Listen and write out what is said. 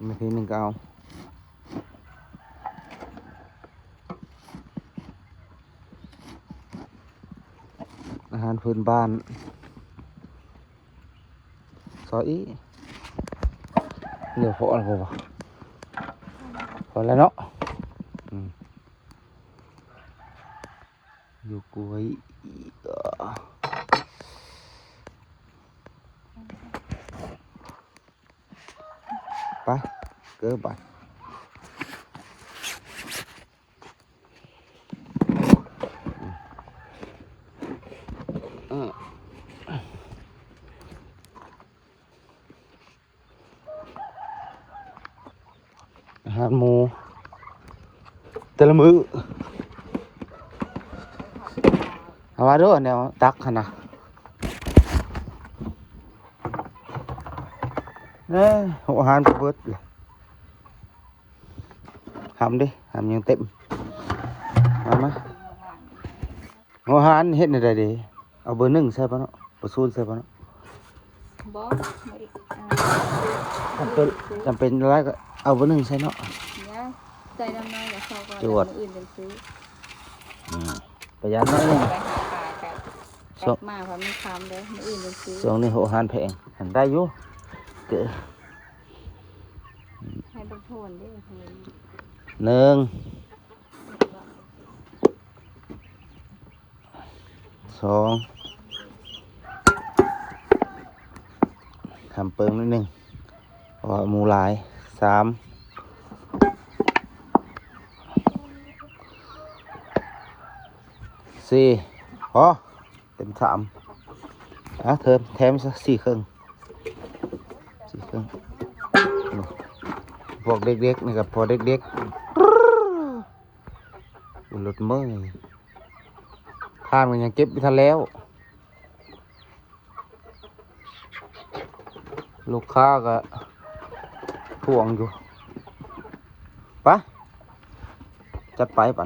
นาทีหนึ่งก็เอาอาหารพื้นบ้านซอยอีเดี๋ยวพอแล้วบ่พอแล้วเนาะอยู่กล้วยไปเกินไปอาหารหมูแต่ละมื้อเอาว่าด้วยแนวตักขนาดเนี่ยอาหารเบิดเลยหำดิหำยังเต็มมาอาหารเฮ็ดในใดดีเอาเบอร์หนึ่งใช่ปะเนาะเบอร์ศูนย์ใช่ปะเนาะจำเป็นอะไรก็เอาเบอร์หนึ่งใช่เนาะใส่น้ำน้อยกับเขาก่อน จวด อื่นเป็นซื้อ ประหยัดหน้อยหนึง ไปหาปลากันกลับมาเพราะมันคำเลยอื่นเป็นซื้อ ช่วงนี้อาหารแพงหันได้อยู่เกิด ให้บรรทนด้วยเพื่อน หนึ่งสองทำเปิงนิดนึงเพราะว่าหมูหลายสามสี่พอเต็มสามเทิมแถมสักสี่ครึ่งพวกเด็กๆนี่กับพอเด็กๆอุลดมือทานมันยังเก็บไม่ทันแล้ว ลูกค้าก็ทวงอยู่ไปจัดไปป่ะ